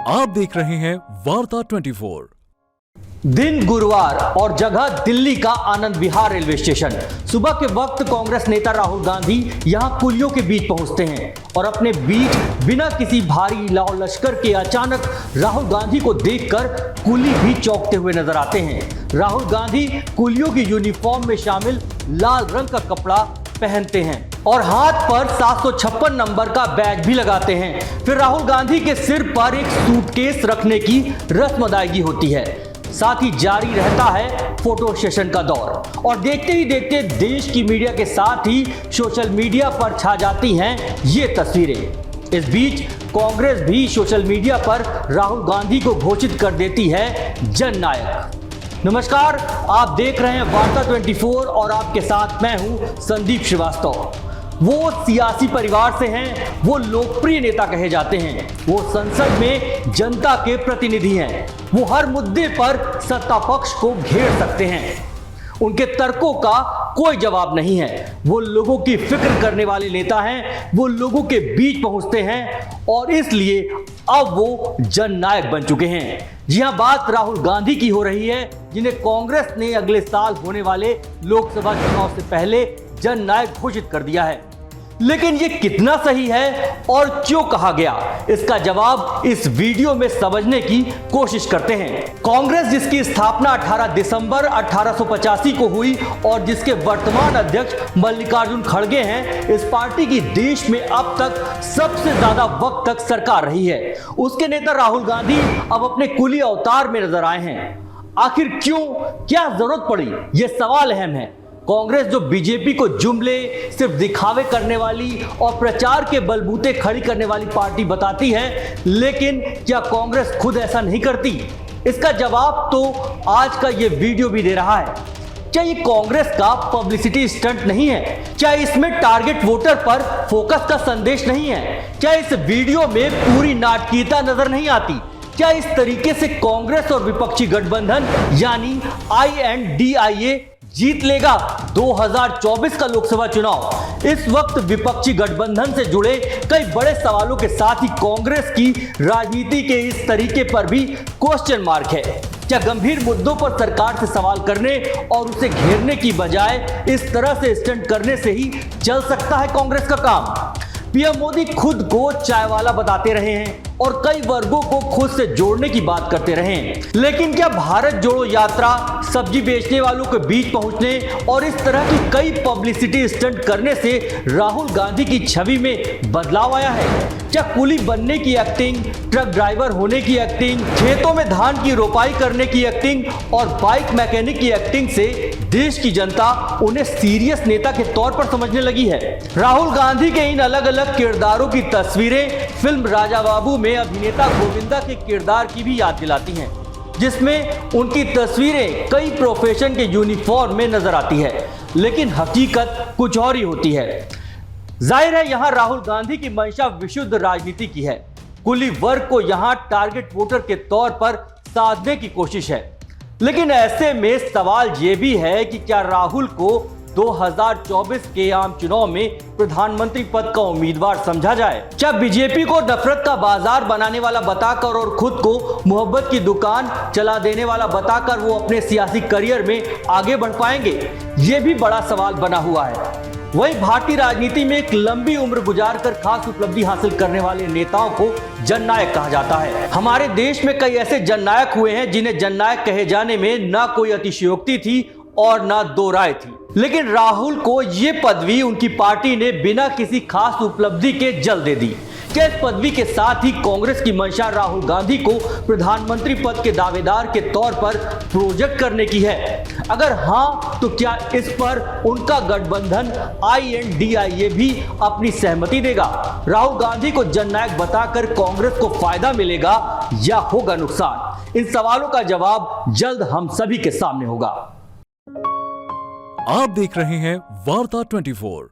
आप देख रहे हैं वार्ता 24। दिन गुरुवार और जगह दिल्ली का आनंद विहार रेलवे स्टेशन। सुबह के वक्त कांग्रेस नेता राहुल गांधी यहां कुलियों के बीच पहुंचते हैं और अपने बीच बिना किसी भारी लाओ लश्कर के अचानक राहुल गांधी को देखकर कुली भी चौंकते हुए नजर आते हैं। राहुल गांधी कुलियों की यूनिफॉर्म में शामिल लाल रंग का कपड़ा पहनते हैं और हाथ पर 756 नंबर का बैग भी लगाते हैं। फिर राहुल गांधी के सिर पर एक सूटकेस रखने की रस्म अदायगी होती है। साथ ही जारी रहता है फोटो सेशन का दौर और देखते ही देखते देश की मीडिया के साथ ही सोशल मीडिया पर छा जाती हैं ये तस्वीरें। इस बीच कांग्रेस भी सोशल मीडिया पर राहुल गांधी को घोषित कर देती है जननायक। नमस्कार, आप देख रहे हैं वार्ता 24 और आपके साथ मैं हूं संदीप श्रीवास्तव। वो सियासी परिवार से हैं, वो लोकप्रिय नेता कहे जाते हैं, वो संसद में जनता के प्रतिनिधि हैं, वो हर मुद्दे पर सत्ता पक्ष को घेर सकते हैं। उनके तर्कों का कोई जवाब नहीं है। वो लोगों की फिक्र करने वाले नेता हैं, वो लोगों के बीच पहुंचते हैं और इसलिए अब वो जननायक बन चुके हैं। जी हां, बात राहुल गांधी की हो रही है, जिन्हें कांग्रेस ने अगले साल होने वाले लोकसभा चुनाव से पहले जननायक घोषित कर दिया है। लेकिन ये कितना सही है और क्यों कहा गया, इसका जवाब इस वीडियो में समझने की कोशिश करते हैं। कांग्रेस, जिसकी स्थापना 18 दिसंबर 1885 को हुई और जिसके वर्तमान अध्यक्ष मल्लिकार्जुन खड़गे हैं, इस पार्टी की देश में अब तक सबसे ज्यादा वक्त तक सरकार रही है। उसके नेता राहुल गांधी अब अपने कुली अवतार में नजर आए हैं। आखिर क्यों, क्या जरूरत पड़ी, यह सवाल अहम है। कांग्रेस, जो बीजेपी को जुमले, सिर्फ दिखावे करने वाली और प्रचार के बलबूते खड़ी करने वाली पार्टी बताती है, लेकिन क्या कांग्रेस खुद ऐसा नहीं करती? इसका जवाब तो आज का ये वीडियो भी दे रहा है। क्या ये कांग्रेस का पब्लिसिटी स्टंट नहीं है? क्या इसमें टारगेट वोटर पर फोकस का संदेश नहीं है? क्या इस वीडियो में पूरी नाटकीयता नजर नहीं आती? क्या इस तरीके से कांग्रेस और विपक्षी गठबंधन यानी INDIA जीत लेगा 2024 का लोकसभा चुनाव? इस वक्त विपक्षी गठबंधन से जुड़े कई बड़े सवालों के साथ ही कांग्रेस की राजनीति के इस तरीके पर भी क्वेश्चन मार्क है। क्या गंभीर मुद्दों पर सरकार से सवाल करने और उसे घेरने की बजाय इस तरह से स्टंट करने से ही चल सकता है कांग्रेस का काम? पीएम मोदी खुद को चाय वाला बताते रहे हैं और कई वर्गों को खुद से जोड़ने की बात करते रहे हैं, लेकिन क्या भारत जोड़ो यात्रा, सब्जी बेचने वालों के बीच पहुंचने और इस तरह की कई पब्लिसिटी स्टंट करने से राहुल गांधी की छवि में बदलाव आया है? क्या कुली बनने की एक्टिंग, ट्रक ड्राइवर होने की एक्टिंग, खेतों में धान की रोपाई करने की एक्टिंग और बाइक मैकेनिक की एक्टिंग से देश की जनता उन्हें सीरियस नेता के तौर पर समझने लगी है? राहुल गांधी के इन अलग अलग किरदारों की तस्वीरें फिल्म राजा बाबू में अभिनेता गोविंदा के किरदार की भी याद दिलाती हैं, जिसमें उनकी तस्वीरें कई प्रोफेशन के यूनिफॉर्म में नजर आती है, लेकिन हकीकत कुछ और ही होती है। जाहिर है, यहां राहुल गांधी की मंशा विशुद्ध राजनीति की है। कुली वर्ग को यहां टारगेट वोटर के तौर पर साधने की कोशिश है। लेकिन ऐसे में सवाल यह भी है कि क्या राहुल को 2024 के आम चुनाव में प्रधानमंत्री पद का उम्मीदवार समझा जाए? क्या बीजेपी को नफरत का बाजार बनाने वाला बताकर और खुद को मोहब्बत की दुकान चला देने वाला बताकर वो अपने सियासी करियर में आगे बढ़ पाएंगे? ये भी बड़ा सवाल बना हुआ है। वही भारतीय राजनीति में एक लंबी उम्र गुजार कर खास उपलब्धि हासिल करने वाले नेताओं को जननायक कहा जाता है। हमारे देश में कई ऐसे जननायक हुए हैं जिन्हें जननायक कहे जाने में ना कोई अतिशयोक्ति थी और ना दो राय थी, लेकिन राहुल को यह पदवी उनकी पार्टी ने बिना किसी खास उपलब्धि के जल्द दे दी। क्या इस पदवी के साथ ही कांग्रेस की मंशा राहुल गांधी को प्रधानमंत्री पद के दावेदार के तौर पर प्रोजेक्ट करने की है? अगर हां, तो क्या इस पर उनका गठबंधन INDIA भी अपनी सहमति देगा? राहुल गांधी को जननायक बताकर कांग्रेस को फायदा मिलेगा या होगा नुकसान? इन सवालों का जवाब जल्द हम सभी के सामने होगा। आप देख रहे हैं वार्ता 24।